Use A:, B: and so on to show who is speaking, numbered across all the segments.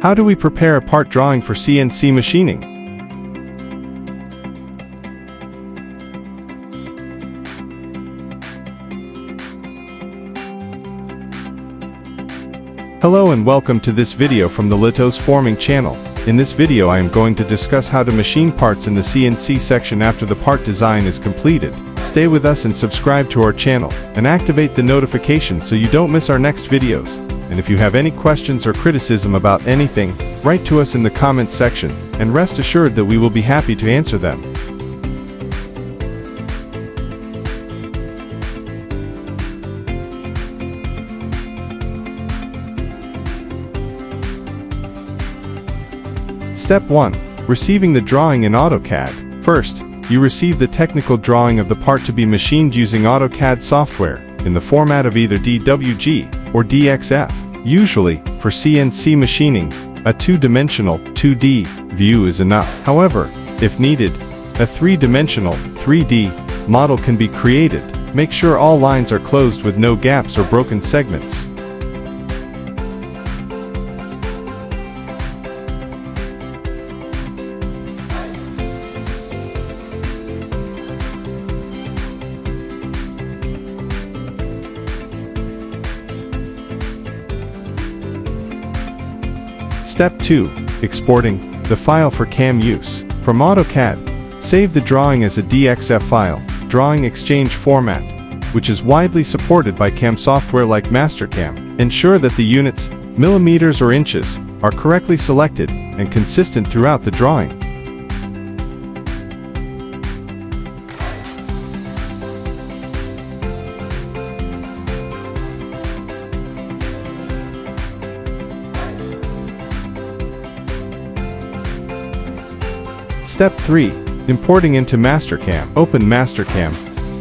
A: How do we prepare a part drawing for CNC machining? Hello and welcome to this video from the LOTOSFORMING channel. In this video I am going to discuss how to machine parts in the CNC section after the part design is completed. Stay with us and subscribe to our channel, and activate the notification so you don't miss our next videos. And if you have any questions or criticism about anything, write to us in the comments section, and rest assured that we will be happy to answer them. Step 1. Receiving the drawing in AutoCAD. First, you receive the technical drawing of the part to be machined using AutoCAD software, in the format of either DWG or DXF. Usually, for CNC machining, a two-dimensional 2D view is enough. However, if needed, a three-dimensional 3D model can be created. Make sure all lines are closed with no gaps or broken segments. Step 2. Exporting the file for CAM use. From AutoCAD, save the drawing as a DXF file, drawing exchange format, which is widely supported by CAM software like Mastercam. Ensure that the units, millimeters or inches, are correctly selected and consistent throughout the drawing. Step 3. Importing into Mastercam. Open Mastercam,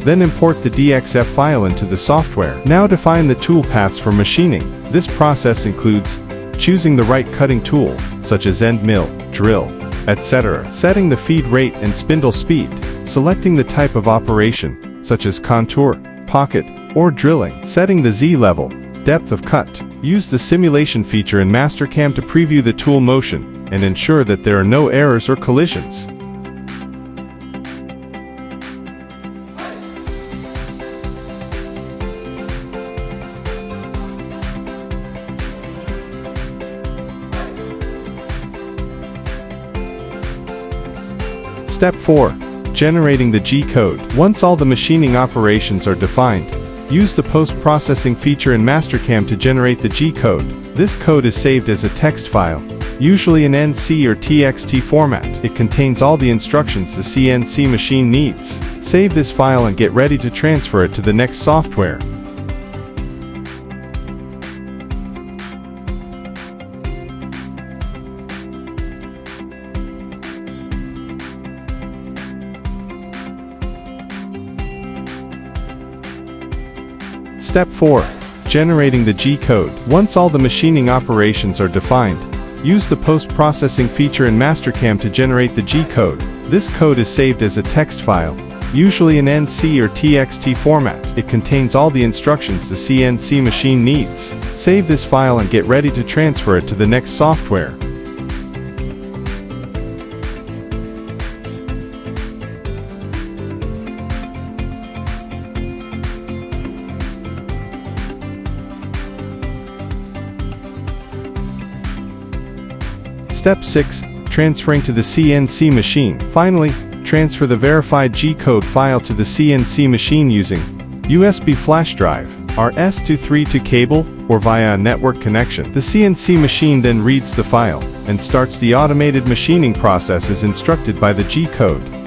A: then import the DXF file into the software. Now define the tool paths for machining. This process includes choosing the right cutting tool, such as end mill, drill, etc. Setting the feed rate and spindle speed. Selecting the type of operation, such as contour, pocket, or drilling. Setting the Z level, depth of cut. Use the simulation feature in Mastercam to preview the tool motion and ensure that there are no errors or collisions. Step 4. Generating the G-code. Once all the machining operations are defined, use the post-processing feature in Mastercam to generate the G-code. This code is saved as a text file, usually in NC or TXT format. It contains all the instructions the CNC machine needs. Save this file and get ready to transfer it to the next software. Step 4. Generating the G-code. Once all the machining operations are defined, use the post-processing feature in Mastercam to generate the G-code. This code is saved as a text file, usually in NC or TXT format. It contains all the instructions the CNC machine needs. Save this file and get ready to transfer it to the next software. Step 6. Transferring to the CNC machine. Finally, transfer the verified G-code file to the CNC machine using USB flash drive, RS-232 cable, or via a network connection. The CNC machine then reads the file and starts the automated machining process as instructed by the G-code.